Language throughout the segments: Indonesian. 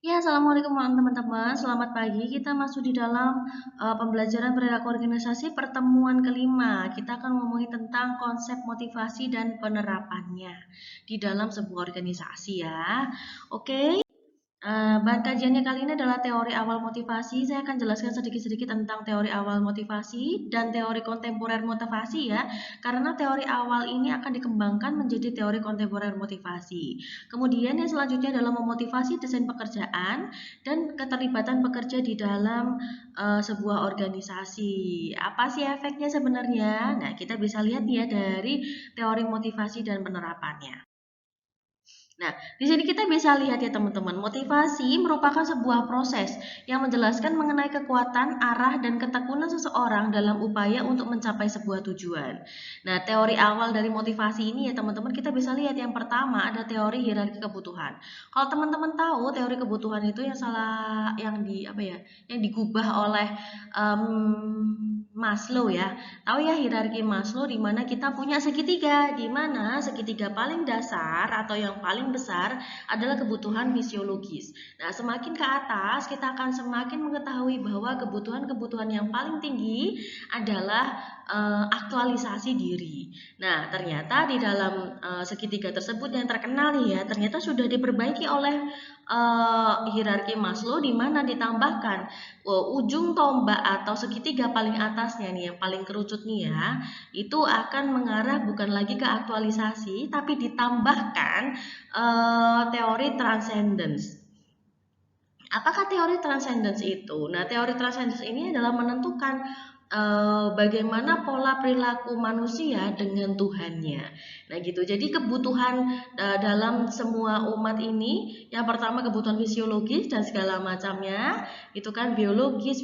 Ya, assalamualaikum teman-teman. Selamat pagi. Kita masuk di dalam pembelajaran perilaku organisasi pertemuan kelima. Kita akan ngomongin tentang konsep motivasi dan penerapannya di dalam sebuah organisasi ya. Oke. Bahan kajiannya kali ini adalah teori awal motivasi. Saya akan jelaskan sedikit-sedikit tentang teori awal motivasi dan teori kontemporer motivasi ya. Karena teori awal ini akan dikembangkan menjadi teori kontemporer motivasi. Kemudian yang selanjutnya adalah memotivasi desain pekerjaan dan keterlibatan pekerja di dalam sebuah organisasi. Apa sih efeknya sebenarnya? Nah, kita bisa lihat ya dari teori motivasi dan penerapannya. Nah, di sini kita bisa lihat ya teman-teman, motivasi merupakan sebuah proses yang menjelaskan mengenai kekuatan, arah, dan ketekunan seseorang dalam upaya untuk mencapai sebuah tujuan. Nah, teori awal dari motivasi ini ya teman-teman, kita bisa lihat yang pertama ada teori hierarki kebutuhan. Kalau teman-teman tahu teori kebutuhan itu yang salah, yang di apa ya, yang digubah oleh Maslow ya. Tahu ya hierarki Maslow di mana kita punya segitiga, di mana segitiga paling dasar atau yang paling besar adalah kebutuhan fisiologis. Nah, semakin ke atas kita akan semakin mengetahui bahwa kebutuhan-kebutuhan yang paling tinggi adalah aktualisasi diri. Nah, ternyata di dalam segitiga tersebut yang terkenal nih ya, ternyata sudah diperbaiki oleh hierarki Maslow di mana ditambahkan ujung tombak atau segitiga paling atasnya nih yang paling kerucut nih ya, itu akan mengarah bukan lagi ke aktualisasi tapi ditambahkan teori transcendence. Apakah teori transcendence itu? Nah, teori transcendence ini adalah menentukan bagaimana pola perilaku manusia dengan Tuhannya. Nah, gitu. Jadi kebutuhan dalam semua umat ini, yang pertama kebutuhan fisiologis dan segala macamnya, itu kan fisiologis,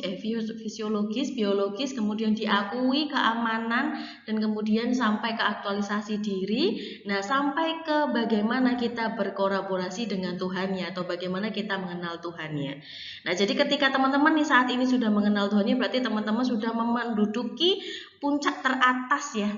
biologis, kemudian diakui keamanan dan kemudian sampai ke aktualisasi diri. Nah, sampai ke bagaimana kita berkolaborasi dengan Tuhannya atau bagaimana kita mengenal Tuhannya. Nah, jadi ketika teman-teman nih saat ini sudah mengenal Tuhannya, berarti teman-teman sudah menduduki puncak teratas ya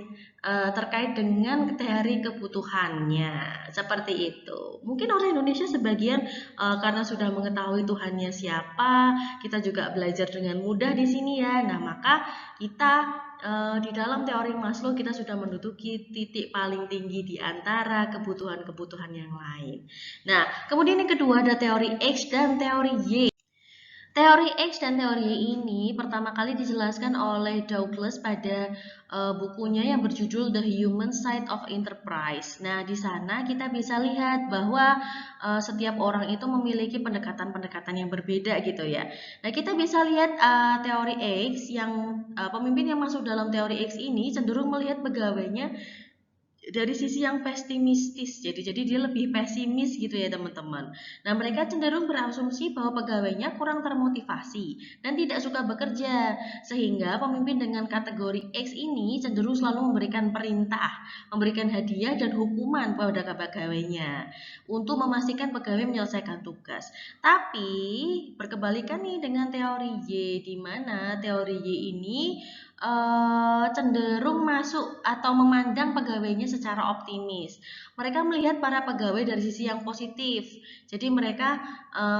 terkait dengan teori kebutuhannya. Seperti itu. Mungkin orang Indonesia sebagian karena sudah mengetahui Tuhannya siapa, kita juga belajar dengan mudah di sini ya. Nah, maka kita di dalam teori Maslow kita sudah menduduki titik paling tinggi di antara kebutuhan-kebutuhan yang lain. Nah, kemudian yang kedua ada teori X dan teori Y. Teori X dan teori Y ini pertama kali dijelaskan oleh Douglas pada bukunya yang berjudul The Human Side of Enterprise. Nah, di sana kita bisa lihat bahwa setiap orang itu memiliki pendekatan-pendekatan yang berbeda gitu ya. Nah, kita bisa lihat teori X yang pemimpin yang masuk dalam teori X ini cenderung melihat pegawainya dari sisi yang pesimistis, jadi dia lebih pesimis gitu ya teman-teman. Nah, mereka cenderung berasumsi bahwa pegawainya kurang termotivasi dan tidak suka bekerja, sehingga pemimpin dengan kategori X ini cenderung selalu memberikan perintah, memberikan hadiah dan hukuman pada pegawainya untuk memastikan pegawai menyelesaikan tugas. Tapi berkebalikan nih dengan teori Y, di mana teori Y ini cenderung masuk atau memandang pegawainya secara optimis. Mereka melihat para pegawai dari sisi yang positif. Jadi mereka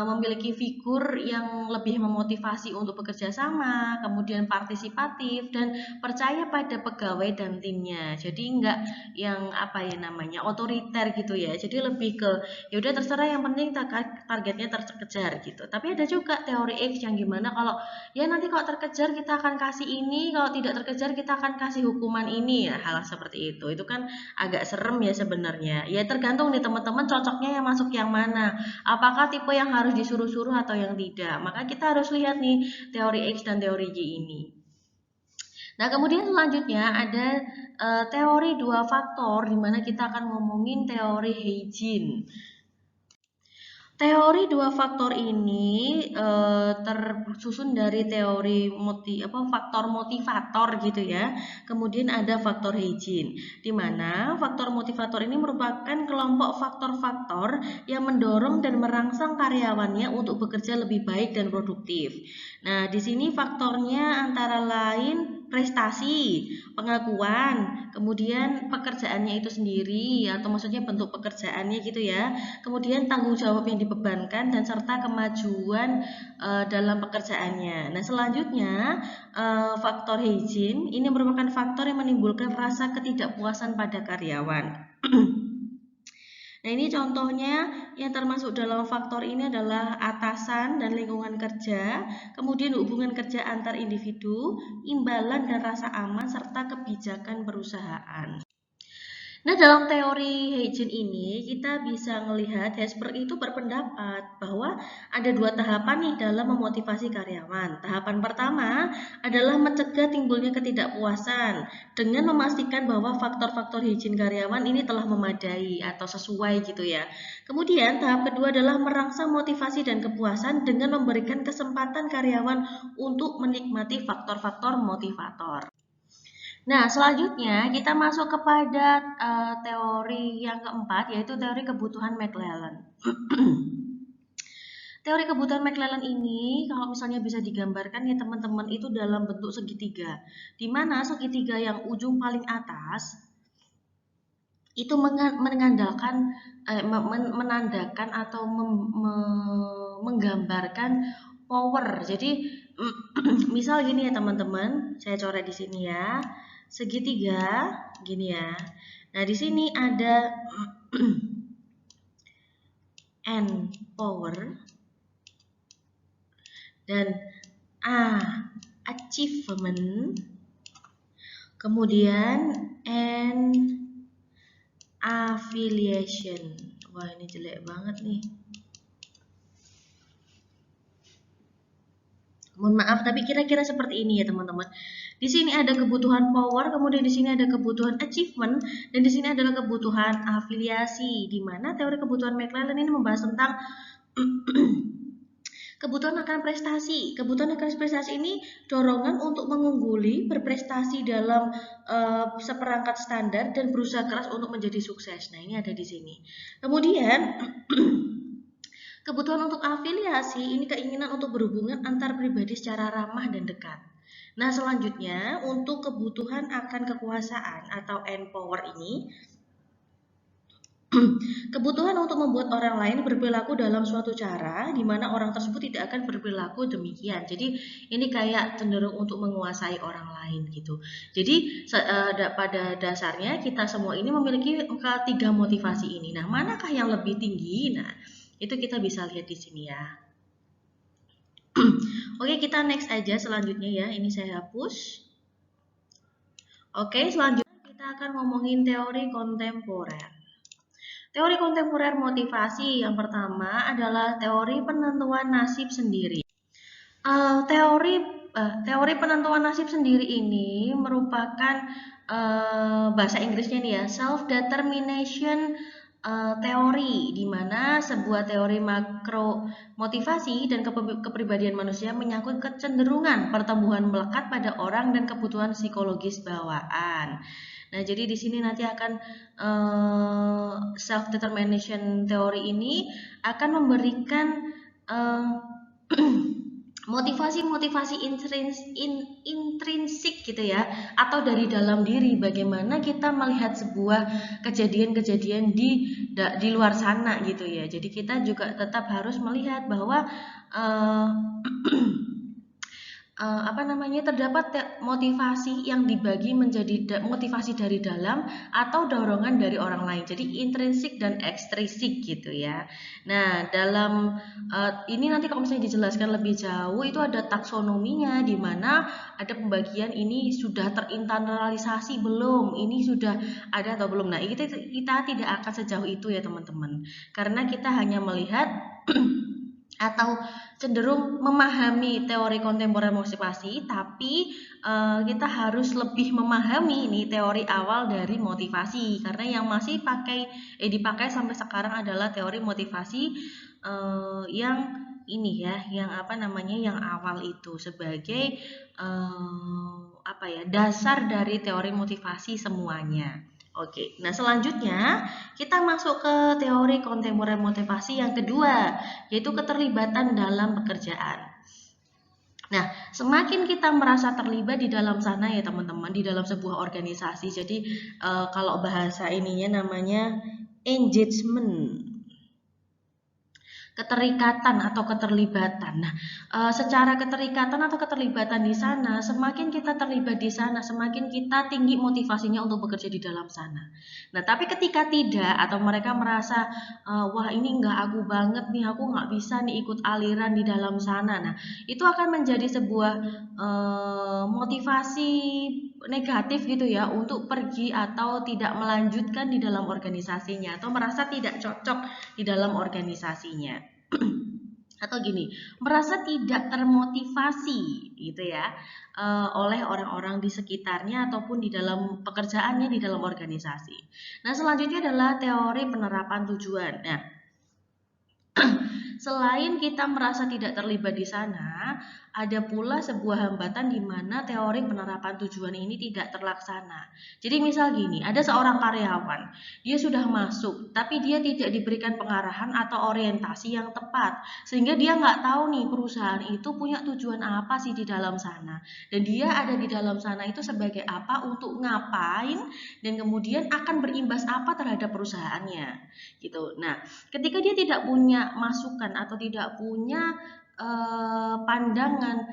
memiliki figur yang lebih memotivasi untuk bekerja sama, kemudian partisipatif dan percaya pada pegawai dan timnya. Jadi enggak yang apa ya namanya otoriter gitu ya. Jadi lebih ke ya udah terserah yang penting targetnya terkejar gitu. Tapi ada juga teori X yang gimana kalau ya nanti kalau terkejar kita akan kasih ini, kalau tidak terkejar kita akan kasih hukuman ini ya, hal seperti itu kan agak serem ya sebenarnya ya, tergantung nih teman-teman cocoknya yang masuk yang mana, apakah tipe yang harus disuruh-suruh atau yang tidak. Maka kita harus lihat nih teori X dan teori Y ini. Nah, kemudian selanjutnya ada teori dua faktor di mana kita akan ngomongin teori Huygens. Teori dua faktor ini tersusun dari teori faktor motivator gitu ya. Kemudian ada faktor Huygens, di mana faktor motivator ini merupakan kelompok faktor-faktor yang mendorong dan merangsang karyawannya untuk bekerja lebih baik dan produktif. Nah, di sini faktornya antara lain prestasi, pengakuan, kemudian pekerjaannya itu sendiri atau maksudnya bentuk pekerjaannya gitu ya. Kemudian tanggung jawab yang dibebankan dan serta kemajuan dalam pekerjaannya. Nah, selanjutnya faktor hygiene ini merupakan faktor yang menimbulkan rasa ketidakpuasan pada karyawan. Nah, ini contohnya yang termasuk dalam faktor ini adalah atasan dan lingkungan kerja, kemudian hubungan kerja antar individu, imbalan dan rasa aman, serta kebijakan perusahaan. Nah, dalam teori hygiene ini kita bisa melihat Hesper itu berpendapat bahwa ada dua tahapan nih dalam memotivasi karyawan. Tahapan pertama adalah mencegah timbulnya ketidakpuasan dengan memastikan bahwa faktor-faktor hygiene karyawan ini telah memadai atau sesuai gitu ya. Kemudian tahap kedua adalah merangsang motivasi dan kepuasan dengan memberikan kesempatan karyawan untuk menikmati faktor-faktor motivator. Nah, selanjutnya kita masuk kepada teori yang keempat, yaitu teori kebutuhan McLellan. Teori kebutuhan McLellan ini, kalau misalnya bisa digambarkan ya teman-teman, itu dalam bentuk segitiga, di mana segitiga yang ujung paling atas itu menandakan atau menggambarkan power. Jadi misal gini ya teman-teman, saya coret di sini ya. Segitiga gini ya. Nah, di sini ada N power dan A achievement, kemudian N affiliation. Wah, ini jelek banget nih. Mohon maaf, tapi kira-kira seperti ini ya teman-teman. Di sini ada kebutuhan power, kemudian di sini ada kebutuhan achievement, dan di sini adalah kebutuhan afiliasi. Di mana teori kebutuhan McLellan ini membahas tentang kebutuhan akan prestasi. Kebutuhan akan prestasi ini dorongan untuk mengungguli, berprestasi dalam seperangkat standar dan berusaha keras untuk menjadi sukses. Nah, ini ada di sini. Kemudian kebutuhan untuk afiliasi ini keinginan untuk berhubungan antar pribadi secara ramah dan dekat. Nah, selanjutnya untuk kebutuhan akan kekuasaan atau N-power ini, kebutuhan untuk membuat orang lain berperilaku dalam suatu cara di mana orang tersebut tidak akan berperilaku demikian. Jadi ini kayak cenderung untuk menguasai orang lain gitu. Jadi pada dasarnya kita semua ini memiliki tiga motivasi ini. Nah, manakah yang lebih tinggi? Nah, itu kita bisa lihat di sini ya. Oke, kita next aja selanjutnya ya. Ini saya hapus. Oke, selanjutnya kita akan ngomongin teori kontemporer. Teori kontemporer motivasi yang pertama adalah teori penentuan nasib sendiri. Teori penentuan nasib sendiri ini merupakan bahasa Inggrisnya nih ya, self-determination teori, di mana sebuah teori makro motivasi dan kepribadian manusia menyangkut kecenderungan pertumbuhan melekat pada orang dan kebutuhan psikologis bawaan. Nah, jadi di sini nanti akan self-determination teori ini akan memberikan motivasi-motivasi intrinsik gitu ya, atau dari dalam diri, bagaimana kita melihat sebuah kejadian-kejadian di luar sana gitu ya. Jadi kita juga tetap harus melihat bahwa terdapat motivasi yang dibagi menjadi motivasi dari dalam atau dorongan dari orang lain. Jadi intrinsik dan ekstrinsik gitu ya. Nah, dalam ini nanti kalau misalnya dijelaskan lebih jauh itu ada taksonominya, di mana ada pembagian ini sudah terinternalisasi belum, ini sudah ada atau belum. Nah, kita tidak akan sejauh itu ya teman-teman, karena kita hanya melihat atau cenderung memahami teori kontemporer motivasi, tapi kita harus lebih memahami ini teori awal dari motivasi, karena yang masih dipakai sampai sekarang adalah teori motivasi yang ini ya, yang yang awal itu sebagai dasar dari teori motivasi semuanya. Oke, nah selanjutnya kita masuk ke teori kontemporer motivasi yang kedua, yaitu keterlibatan dalam pekerjaan. Nah, semakin kita merasa terlibat di dalam sana ya teman-teman, di dalam sebuah organisasi. Jadi kalau bahasa ininya namanya engagement, keterikatan atau keterlibatan. Nah, secara keterikatan atau keterlibatan di sana, semakin kita terlibat di sana, semakin kita tinggi motivasinya untuk bekerja di dalam sana. Nah, tapi ketika tidak atau mereka merasa, wah ini nggak aku banget nih, aku nggak bisa nih ikut aliran di dalam sana. Nah, itu akan menjadi sebuah motivasi negatif gitu ya untuk pergi atau tidak melanjutkan di dalam organisasinya atau merasa tidak cocok di dalam organisasinya. Atau gini, merasa tidak termotivasi gitu ya oleh orang-orang di sekitarnya ataupun di dalam pekerjaannya di dalam organisasi. Nah, selanjutnya adalah teori penerapan tujuan. Nah, selain kita merasa tidak terlibat di sana, ada pula sebuah hambatan di mana teori penerapan tujuan ini tidak terlaksana. Jadi misal gini, ada seorang karyawan, dia sudah masuk, tapi dia tidak diberikan pengarahan atau orientasi yang tepat, sehingga dia nggak tahu nih perusahaan itu punya tujuan apa sih di dalam sana, dan dia ada di dalam sana itu sebagai apa, untuk ngapain, dan kemudian akan berimbas apa terhadap perusahaannya, gitu. Nah, ketika dia tidak punya masukan atau tidak punya pandangan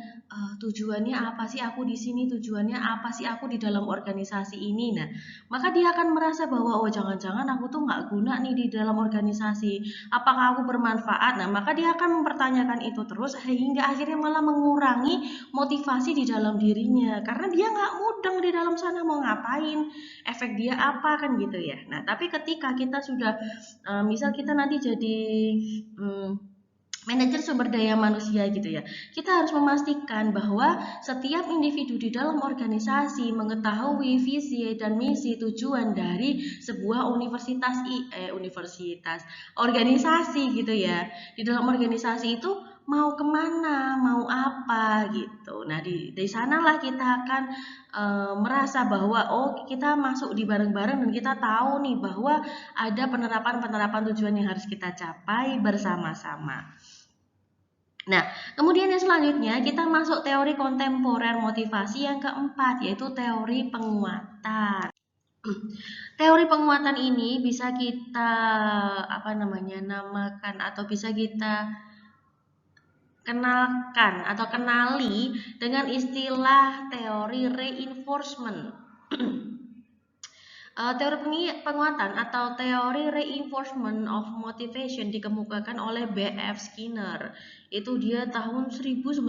tujuannya apa sih aku di sini, tujuannya apa sih aku di dalam organisasi ini. Nah, maka dia akan merasa bahwa oh jangan-jangan aku tuh nggak guna nih di dalam organisasi. Apakah aku bermanfaat? Nah, maka dia akan mempertanyakan itu terus hingga akhirnya malah mengurangi motivasi di dalam dirinya karena dia nggak mudeng di dalam sana mau ngapain, efek dia apa kan gitu ya. Nah, tapi ketika kita sudah misal kita nanti jadi manajer sumber daya manusia gitu ya. Kita harus memastikan bahwa setiap individu di dalam organisasi mengetahui visi dan misi tujuan dari sebuah organisasi gitu ya. Di dalam organisasi itu mau kemana, mau apa gitu. Nah, di sanalah kita akan merasa bahwa oh kita masuk di bareng-bareng dan kita tahu nih bahwa ada penerapan-penerapan tujuan yang harus kita capai bersama-sama. Nah, kemudian yang selanjutnya kita masuk teori kontemporer motivasi yang keempat, yaitu teori penguatan. Teori penguatan ini bisa kita namakan atau bisa kita kenalkan atau kenali dengan istilah teori reinforcement. Teori penguatan atau teori reinforcement of motivation dikemukakan oleh B.F. Skinner. Itu dia tahun 1904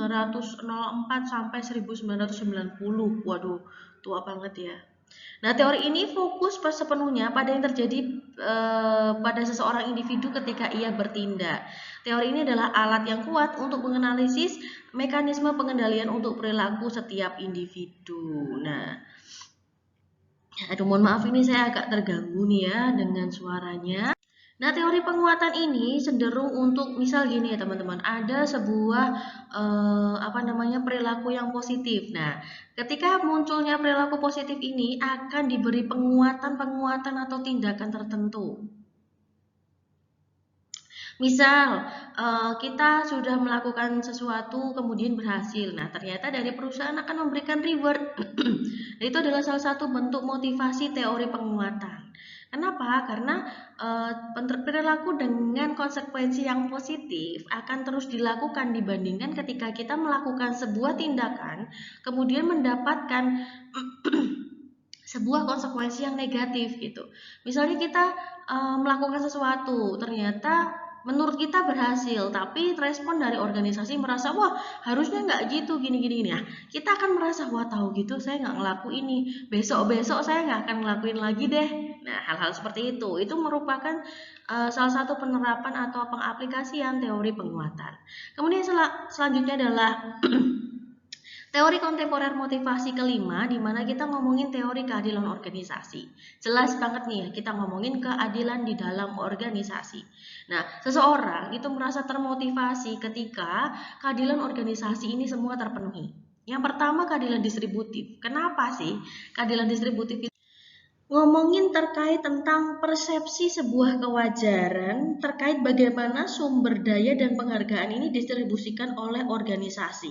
sampai 1990. Waduh, tua banget ya. Nah, teori ini fokus sepenuhnya pada yang terjadi pada seseorang individu ketika ia bertindak. Teori ini adalah alat yang kuat untuk menganalisis mekanisme pengendalian untuk perilaku setiap individu. Nah, aduh mohon maaf ini saya agak terganggu nih ya dengan suaranya. Nah, teori penguatan ini cenderung untuk misal gini ya teman-teman, ada sebuah perilaku yang positif. Nah, ketika munculnya perilaku positif ini akan diberi penguatan-penguatan atau tindakan tertentu. Misal, kita sudah melakukan sesuatu kemudian berhasil. Nah, ternyata dari perusahaan akan memberikan reward. Itu adalah salah satu bentuk motivasi teori penguatan. Kenapa? Karena perilaku dengan konsekuensi yang positif akan terus dilakukan dibandingkan ketika kita melakukan sebuah tindakan kemudian mendapatkan sebuah konsekuensi yang negatif gitu. Misalnya kita melakukan sesuatu, ternyata menurut kita berhasil, tapi respon dari organisasi merasa wah harusnya nggak gitu gini. Nah, kita akan merasa wah tahu gitu saya nggak ngelakuin ini, besok saya nggak akan ngelakuin lagi deh. Nah, hal-hal seperti itu merupakan salah satu penerapan atau pengaplikasian teori penguatan. Kemudian selanjutnya adalah teori kontemporer motivasi kelima, di mana kita ngomongin teori keadilan organisasi. Jelas banget nih, kita ngomongin keadilan di dalam organisasi. Nah, seseorang itu merasa termotivasi ketika keadilan organisasi ini semua terpenuhi. Yang pertama, keadilan distributif. Kenapa sih keadilan distributif itu? Ngomongin terkait tentang persepsi sebuah kewajaran terkait bagaimana sumber daya dan penghargaan ini distribusikan oleh organisasi.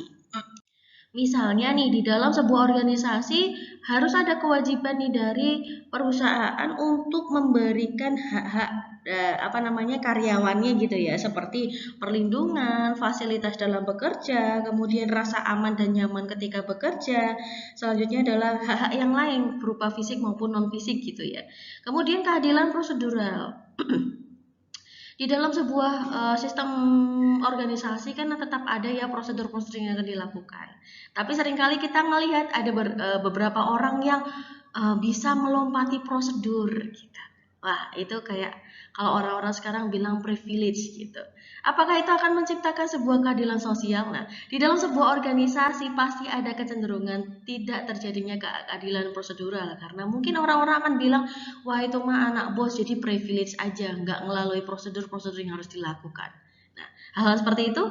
Misalnya nih, di dalam sebuah organisasi harus ada kewajiban nih dari perusahaan untuk memberikan hak-hak apa namanya karyawannya gitu ya, seperti perlindungan, fasilitas dalam bekerja, kemudian rasa aman dan nyaman ketika bekerja. Selanjutnya adalah hak-hak yang lain berupa fisik maupun non fisik gitu ya. Kemudian keadilan prosedural. Di dalam sebuah sistem organisasi kan tetap ada ya prosedur-prosedur yang akan dilakukan. Tapi seringkali kita melihat ada beberapa orang yang bisa melompati prosedur gitu. Wah, itu kayak kalau orang-orang sekarang bilang privilege gitu. Apakah itu akan menciptakan sebuah keadilan sosial? Nah, di dalam sebuah organisasi pasti ada kecenderungan tidak terjadinya keadilan prosedural karena mungkin orang-orang akan bilang, wah itu mah anak bos jadi privilege aja, nggak melalui prosedur-prosedur yang harus dilakukan. Nah, hal-hal seperti itu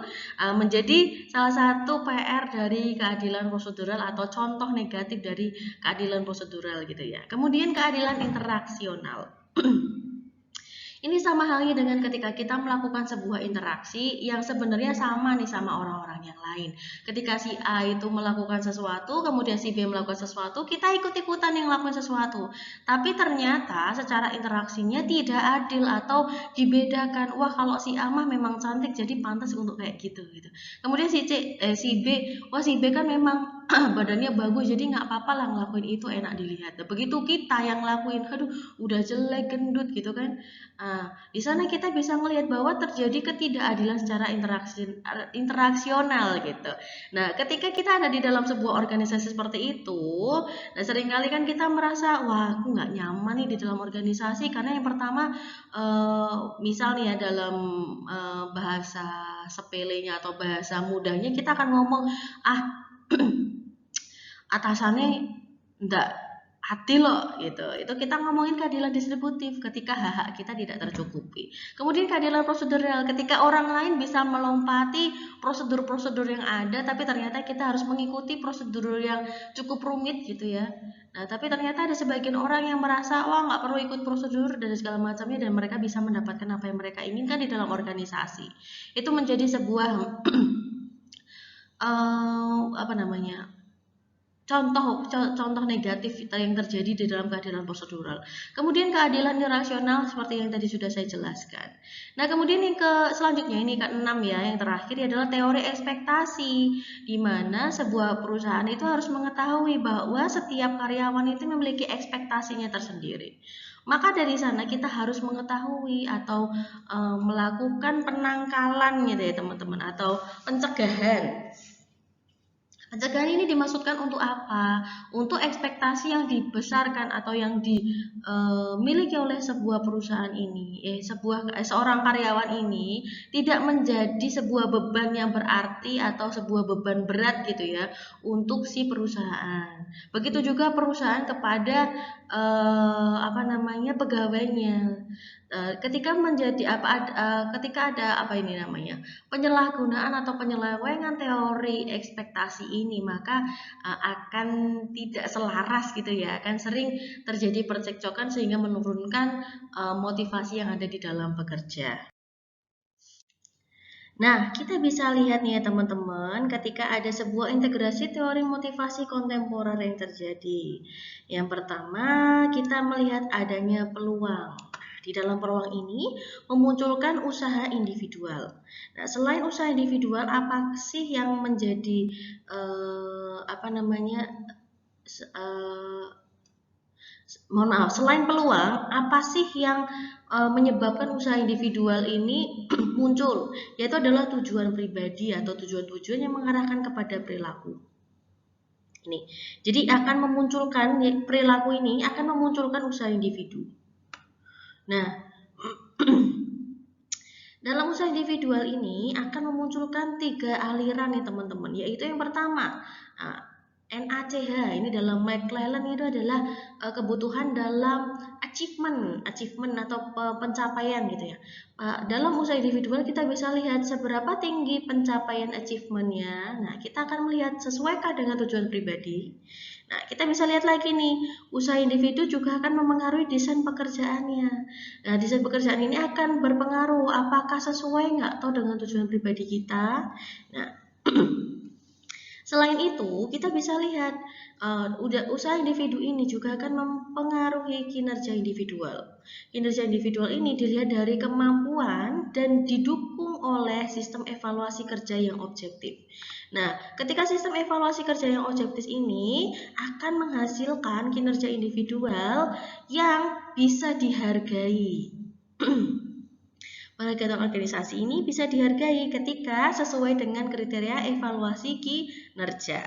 menjadi salah satu PR dari keadilan prosedural atau contoh negatif dari keadilan prosedural gitu ya. Kemudian keadilan interaksional. Ini sama halnya dengan ketika kita melakukan sebuah interaksi yang sebenarnya sama nih sama orang-orang yang lain. Ketika si A itu melakukan sesuatu, kemudian si B melakukan sesuatu, kita ikut-ikutan yang melakukan sesuatu. Tapi ternyata secara interaksinya tidak adil atau dibedakan. Wah, kalau si A mah memang cantik jadi pantas untuk kayak gitu gitu. Kemudian si B, wah si B kan memang badannya bagus jadi nggak apa-apa lah ngelakuin itu enak dilihat. Begitu kita yang ngelakuin, aduh udah jelek gendut gitu kan. Di sana kita bisa melihat bahwa terjadi ketidakadilan secara interaksional gitu. Nah, ketika kita ada di dalam sebuah organisasi seperti itu, nah seringkali kan kita merasa, wah aku nggak nyaman nih di dalam organisasi karena yang pertama, misal nih ya dalam bahasa sepelenya atau bahasa mudahnya kita akan ngomong, ah atasannya enggak adil loh gitu. Itu kita ngomongin keadilan distributif ketika hak-hak kita tidak tercukupi. Kemudian keadilan prosedural ketika orang lain bisa melompati prosedur-prosedur yang ada tapi ternyata kita harus mengikuti prosedur yang cukup rumit gitu ya. Nah, tapi ternyata ada sebagian orang yang merasa wah nggak perlu ikut prosedur dan segala macamnya dan mereka bisa mendapatkan apa yang mereka inginkan di dalam organisasi. Itu menjadi sebuah apa namanya? Contoh negatif yang terjadi di dalam keadilan prosedural. Kemudian keadilan irasional seperti yang tadi sudah saya jelaskan. Nah, kemudian yang selanjutnya ini keenam ya, yang terakhir adalah teori ekspektasi, di mana sebuah perusahaan itu harus mengetahui bahwa setiap karyawan itu memiliki ekspektasinya tersendiri. Maka dari sana kita harus mengetahui atau melakukan penangkalan gitu ya teman-teman atau pencegahan. Pencegahan ini dimaksudkan untuk apa? Untuk ekspektasi yang dibesarkan atau yang dimiliki oleh sebuah perusahaan ini, seorang karyawan ini tidak menjadi sebuah beban yang berarti atau sebuah beban berat gitu ya untuk si perusahaan. Begitu juga perusahaan kepada apa namanya pegawainya. Ketika ada apa ini namanya penyalahgunaan atau penyelewengan teori ekspektasi ini maka akan tidak selaras gitu ya, akan sering terjadi percekcokan sehingga menurunkan motivasi yang ada di dalam bekerja. Nah, kita bisa lihat nih ya teman-teman ketika ada sebuah integrasi teori motivasi kontemporer yang terjadi. Yang pertama, kita melihat adanya peluang. Di dalam peluang ini memunculkan usaha individual. Nah, selain usaha individual, apa sih yang menjadi apa namanya? Mohon maaf, selain peluang, apa sih yang menyebabkan usaha individual ini muncul? Yaitu adalah tujuan pribadi atau tujuan-tujuan yang mengarahkan kepada perilaku. Ini, jadi akan memunculkan perilaku ini akan memunculkan usaha individu. Nah, dalam usaha individual ini akan memunculkan 3 aliran nih teman-teman, yaitu yang pertama NACH ini dalam McClellan itu adalah kebutuhan dalam achievement atau pencapaian gitu ya. Dalam usaha individual kita bisa lihat seberapa tinggi pencapaian achievementnya. Nah, kita akan melihat sesuaikah dengan tujuan pribadi. Nah, kita bisa lihat lagi nih, usaha individu juga akan memengaruhi desain pekerjaannya. Nah, desain pekerjaan ini akan berpengaruh apakah sesuai nggak atau dengan tujuan pribadi kita. Nah, Selain itu, kita bisa lihat usaha individu ini juga akan mempengaruhi kinerja individual. Kinerja individual ini dilihat dari kemampuan dan didukung oleh sistem evaluasi kerja yang objektif. Nah, ketika sistem evaluasi kerja yang objektif ini akan menghasilkan kinerja individual yang bisa dihargai. Penghargaan organisasi ini bisa dihargai ketika sesuai dengan kriteria evaluasi kinerja.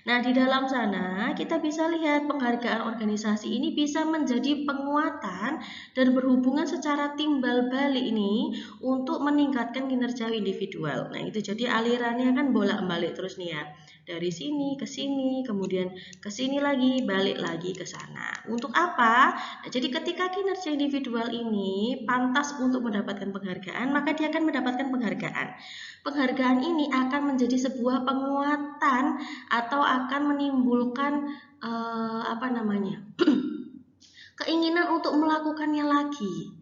Nah, di dalam sana kita bisa lihat penghargaan organisasi ini bisa menjadi penguatan dan berhubungan secara timbal balik ini untuk meningkatkan kinerja individual. Nah, itu jadi alirannya kan bolak-balik terus nih ya. Dari sini ke sini, kemudian ke sini lagi, balik lagi ke sana. Untuk apa? Nah, jadi ketika kinerja individual ini pantas untuk mendapatkan penghargaan, maka dia akan mendapatkan penghargaan. Penghargaan ini akan menjadi sebuah penguatan atau akan menimbulkan keinginan untuk melakukannya lagi.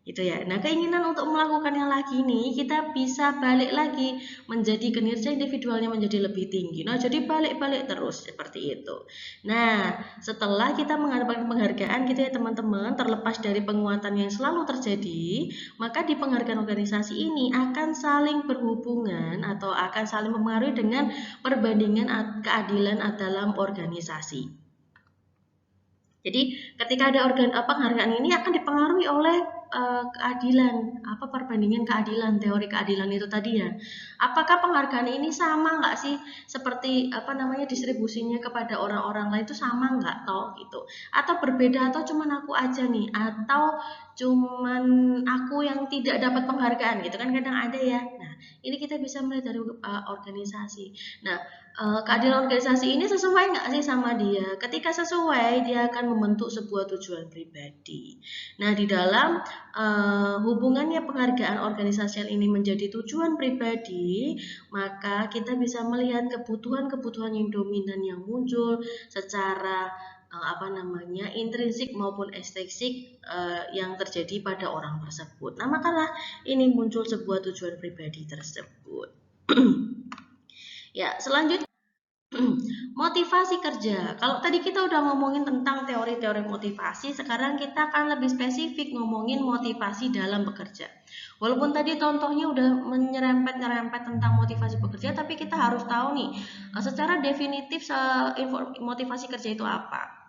Gitu ya. Nah, keinginan untuk melakukannya lagi ini kita bisa balik lagi menjadi kinerja individualnya menjadi lebih tinggi. Nah, jadi balik-balik terus seperti itu. Nah, setelah kita mendapatkan penghargaan gitu ya teman-teman, terlepas dari penguatan yang selalu terjadi, maka di penghargaan organisasi ini akan saling berhubungan atau akan saling mempengaruhi dengan perbandingan keadilan dalam organisasi. Jadi ketika ada penghargaan ini akan dipengaruhi oleh keadilan, perbandingan keadilan, teori keadilan itu tadi ya. Apakah penghargaan ini sama nggak sih seperti distribusinya kepada orang-orang lain itu sama nggak toh gitu? Atau berbeda atau cuman aku aja nih? Atau cuman aku yang tidak dapat penghargaan gitu kan kadang ada ya. Nah, ini kita bisa melihat dari organisasi. Nah, keadilan organisasi ini sesuai nggak sih sama dia? Ketika sesuai, dia akan membentuk sebuah tujuan pribadi. Nah, di dalam hubungannya penghargaan organisasial ini menjadi tujuan pribadi, maka kita bisa melihat kebutuhan-kebutuhan yang dominan yang muncul secara intrinsik maupun ekstrinsik yang terjadi pada orang tersebut. Nah, makalah ini muncul sebuah tujuan pribadi tersebut. Ya, selanjutnya motivasi kerja. Kalau tadi kita udah ngomongin tentang teori-teori motivasi, sekarang kita akan lebih spesifik ngomongin motivasi dalam bekerja. Walaupun tadi contohnya udah menyerempet-nyerempet tentang motivasi bekerja, tapi kita harus tahu nih, secara definitif motivasi kerja itu apa.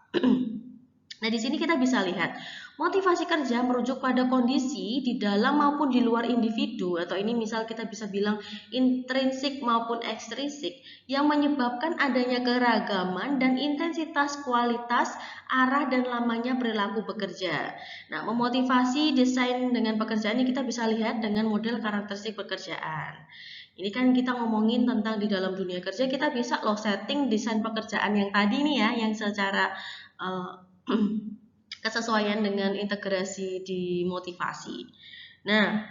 Nah, di sini kita bisa lihat motivasi kerja merujuk pada kondisi di dalam maupun di luar individu, atau ini misal kita bisa bilang intrinsik maupun ekstrinsik, yang menyebabkan adanya keragaman dan intensitas kualitas, arah dan lamanya perilaku bekerja. Nah, memotivasi desain dengan pekerjaan ini kita bisa lihat dengan model karakteristik pekerjaan. Ini kan kita ngomongin tentang di dalam dunia kerja, kita bisa loh setting desain pekerjaan yang tadi nih ya, yang secara kesesuaian dengan integrasi di motivasi. Nah,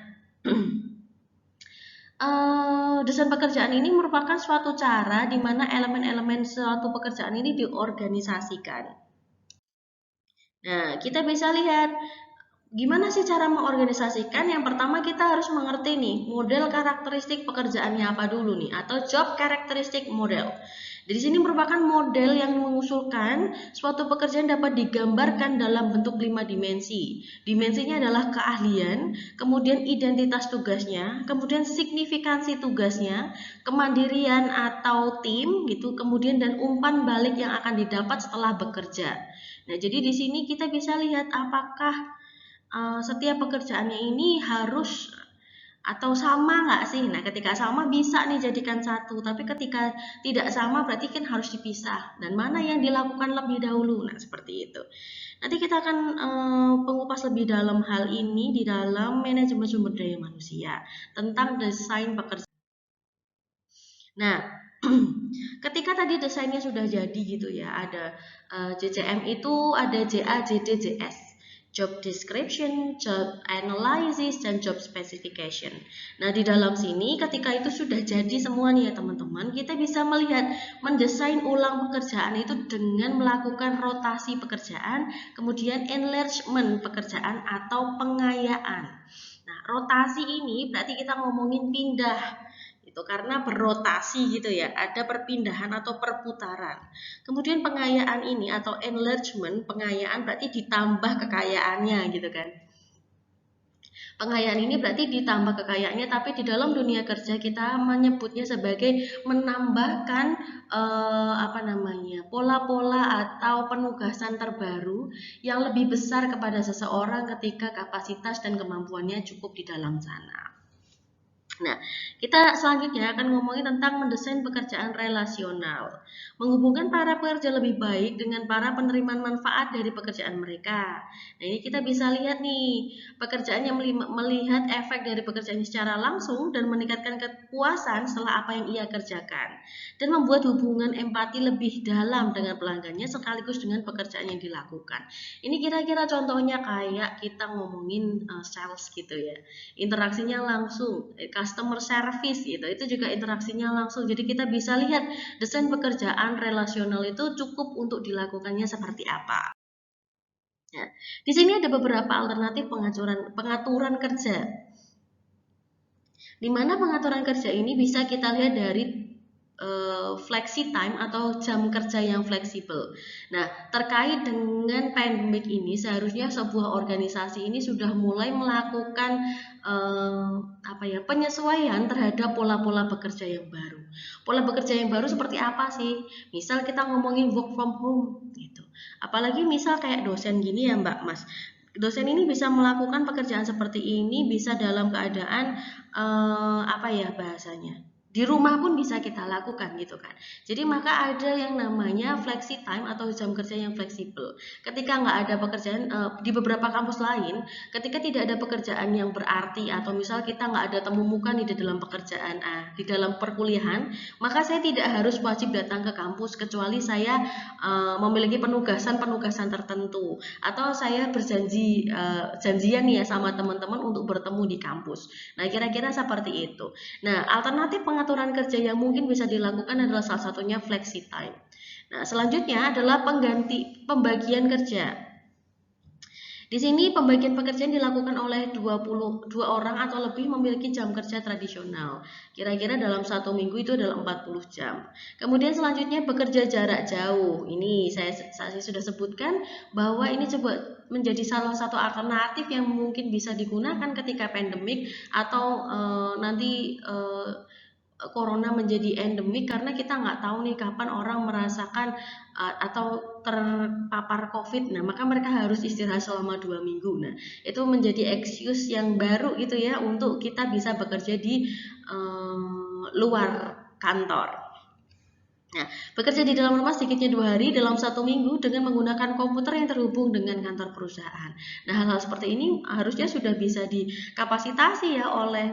desain pekerjaan ini merupakan suatu cara di mana elemen-elemen suatu pekerjaan ini diorganisasikan. Nah, kita bisa lihat gimana sih cara mengorganisasikan? Yang pertama kita harus mengerti nih model karakteristik pekerjaannya apa dulu nih, atau job characteristic model. Di sini merupakan model yang mengusulkan suatu pekerjaan dapat digambarkan dalam bentuk 5 dimensi. Dimensinya adalah keahlian, kemudian identitas tugasnya, kemudian signifikansi tugasnya, kemandirian atau tim gitu, kemudian dan umpan balik yang akan didapat setelah bekerja. Nah, jadi di sini kita bisa lihat apakah setiap pekerjaannya ini harus atau sama nggak sih? Nah, ketika sama bisa nih jadikan satu, tapi ketika tidak sama berarti kan harus dipisah. Dan mana yang dilakukan lebih dahulu? Nah, seperti itu. Nanti kita akan mengupas lebih dalam hal ini di dalam manajemen sumber daya manusia tentang desain pekerjaan. Nah, ketika tadi desainnya sudah jadi gitu ya, ada JCM itu ada JA, JD, JS. Job description, job analysis, dan job specification. Nah, di dalam sini ketika itu sudah jadi semua nih ya teman-teman, kita bisa melihat mendesain ulang pekerjaan itu dengan melakukan rotasi pekerjaan, kemudian enlargement pekerjaan atau pengayaan. Nah, rotasi ini berarti kita ngomongin pindah itu karena berrotasi gitu ya, ada perpindahan atau perputaran. Kemudian pengayaan ini atau enlargement, pengayaan berarti ditambah kekayaannya gitu kan. Pengayaan ini berarti ditambah kekayaannya, tapi di dalam dunia kerja kita menyebutnya sebagai menambahkan pola-pola atau penugasan terbaru yang lebih besar kepada seseorang ketika kapasitas dan kemampuannya cukup di dalam sana. Nah, kita selanjutnya akan ngomongin tentang mendesain pekerjaan relasional. Menghubungkan para pekerja lebih baik dengan para penerima manfaat dari pekerjaan mereka. Nah, ini kita bisa lihat nih, pekerjaan yang melihat efek dari pekerjaan secara langsung dan meningkatkan kepuasan setelah apa yang ia kerjakan. Dan membuat hubungan empati lebih dalam dengan pelanggannya sekaligus dengan pekerjaan yang dilakukan. Ini kira-kira contohnya kayak kita ngomongin sales gitu ya. Interaksinya langsung, customer service gitu, itu juga interaksinya langsung. Jadi kita bisa lihat desain pekerjaan relasional itu cukup untuk dilakukannya seperti apa. Nah, di sini ada beberapa alternatif pengaturan kerja. Di mana pengaturan kerja ini bisa kita lihat dari flexi time atau jam kerja yang fleksibel. Nah, terkait dengan pandemik ini, seharusnya sebuah organisasi ini sudah mulai melakukan penyesuaian terhadap pola-pola bekerja yang baru. Pola bekerja yang baru seperti apa sih? Misal kita ngomongin work from home gitu. Apalagi misal kayak dosen gini ya Mbak Mas. Dosen ini bisa melakukan pekerjaan seperti ini bisa dalam keadaan bahasanya di rumah pun bisa kita lakukan gitu kan. Jadi maka ada yang namanya flexi time atau jam kerja yang fleksibel. Ketika nggak ada pekerjaan di beberapa kampus lain, ketika tidak ada pekerjaan yang berarti atau misal kita nggak ada temu muka nih di dalam pekerjaan di dalam perkuliahan, maka saya tidak harus wajib datang ke kampus kecuali saya memiliki penugasan tertentu atau saya janjian nih ya sama teman-teman untuk bertemu di kampus. Nah, kira-kira seperti itu. Nah, alternatif pengaturan kerja yang mungkin bisa dilakukan adalah salah satunya flexi time. Nah, selanjutnya adalah pembagian kerja. Di sini pembagian pekerjaan dilakukan oleh 22 orang atau lebih memiliki jam kerja tradisional. Kira-kira dalam satu minggu itu adalah 40 jam. Kemudian selanjutnya bekerja jarak jauh. Ini saya sudah sebutkan bahwa ini coba menjadi salah satu alternatif yang mungkin bisa digunakan ketika pandemik atau nanti corona menjadi endemik, karena kita nggak tahu nih kapan orang merasakan atau terpapar COVID. Nah, maka mereka harus istirahat selama 2 minggu. Nah, itu menjadi excuse yang baru gitu ya untuk kita bisa bekerja di luar kantor. Nah, bekerja di dalam rumah sedikitnya 2 hari dalam 1 minggu dengan menggunakan komputer yang terhubung dengan kantor perusahaan. Nah, hal-hal seperti ini harusnya sudah bisa dikapasitasi ya oleh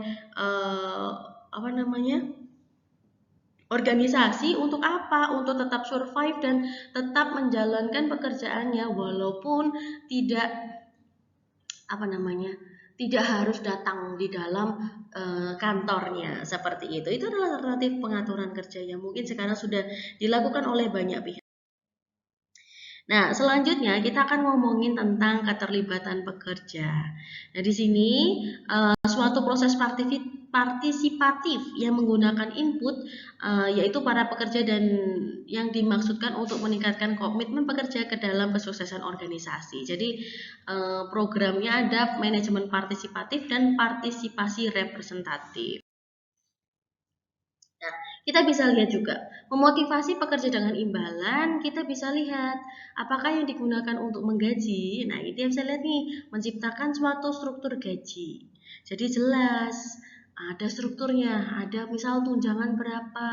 organisasi untuk apa? Untuk tetap survive dan tetap menjalankan pekerjaannya walaupun tidak tidak harus datang di dalam kantornya seperti itu. Itu adalah alternatif pengaturan kerja yang mungkin sekarang sudah dilakukan oleh banyak pihak. Nah, selanjutnya kita akan ngomongin tentang keterlibatan pekerja. Nah, di sini suatu proses partisipatif yang menggunakan input yaitu para pekerja dan yang dimaksudkan untuk meningkatkan komitmen pekerja ke dalam kesuksesan organisasi. Jadi programnya ada manajemen partisipatif dan partisipasi representatif. Nah, kita bisa lihat juga, memotivasi pekerja dengan imbalan, kita bisa lihat apakah yang digunakan untuk menggaji. Nah, itu yang bisa lihat nih, menciptakan suatu struktur gaji. Jadi jelas, ada strukturnya, ada misal tunjangan berapa,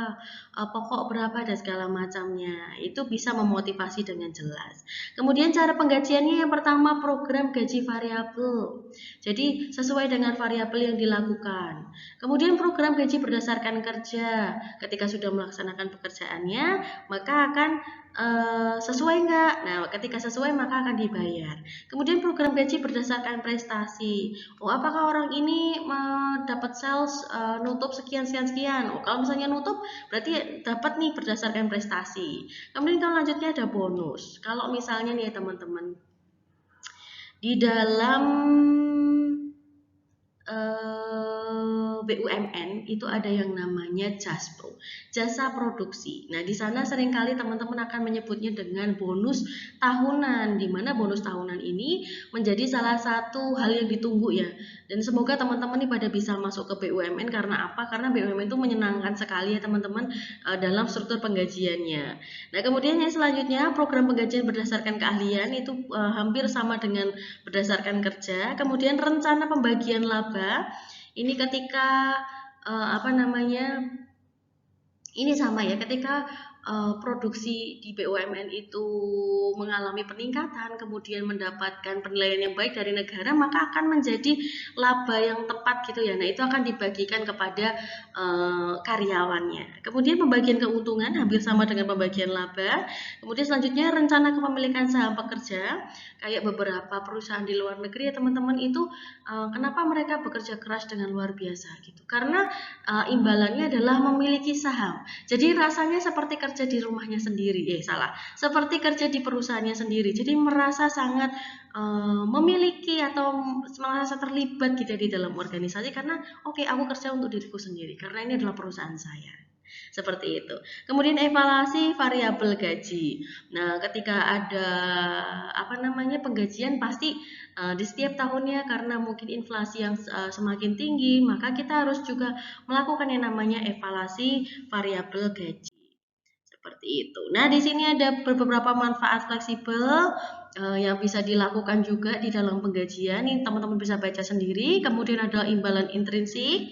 pokok berapa, dan segala macamnya. Itu bisa memotivasi dengan jelas. Kemudian cara penggajiannya yang pertama program gaji variabel. Jadi sesuai dengan variabel yang dilakukan. Kemudian program gaji berdasarkan kerja. Ketika sudah melaksanakan pekerjaannya, maka akan sesuai nggak? Nah, ketika sesuai maka akan dibayar. Kemudian program gaji berdasarkan prestasi. Oh, apakah orang ini dapat sales nutup sekian. Oh, kalau misalnya nutup berarti dapat nih berdasarkan prestasi. Kemudian kalau lanjutnya ada bonus. Kalau misalnya nih teman-teman di dalam BUMN itu ada yang namanya JASPRO, jasa produksi. Nah, di sana seringkali teman-teman akan menyebutnya dengan bonus tahunan, di mana bonus tahunan ini menjadi salah satu hal yang ditunggu ya. Dan semoga teman-teman ini pada bisa masuk ke BUMN karena apa? Karena BUMN itu menyenangkan sekali ya teman-teman dalam struktur penggajiannya. Nah, kemudian yang selanjutnya program penggajian berdasarkan keahlian itu hampir sama dengan berdasarkan kerja. Kemudian rencana pembagian laba ini ketika apa namanya? Ini sama ya, ketika produksi di BUMN itu mengalami peningkatan, kemudian mendapatkan penilaian yang baik dari negara, maka akan menjadi laba yang tepat gitu ya. Nah, itu akan dibagikan kepada karyawannya. Kemudian pembagian keuntungan hampir sama dengan pembagian laba. Kemudian selanjutnya rencana kepemilikan saham pekerja, kayak beberapa perusahaan di luar negeri ya teman-teman itu kenapa mereka bekerja keras dengan luar biasa gitu. Karena imbalannya adalah memiliki saham. Jadi rasanya seperti kerja di rumahnya sendiri, seperti kerja di perusahaannya sendiri. Jadi merasa sangat memiliki atau merasa terlibat gitu di dalam organisasi karena oke, aku kerja untuk diriku sendiri karena ini adalah perusahaan saya. Seperti itu. Kemudian evaluasi variabel gaji. Nah, ketika ada penggajian pasti di setiap tahunnya karena mungkin inflasi yang semakin tinggi, maka kita harus juga melakukan yang namanya evaluasi variabel gaji. Seperti itu. Nah, di sini ada beberapa manfaat fleksibel yang bisa dilakukan juga di dalam penggajian. Ini teman-teman bisa baca sendiri. Kemudian ada imbalan intrinsik.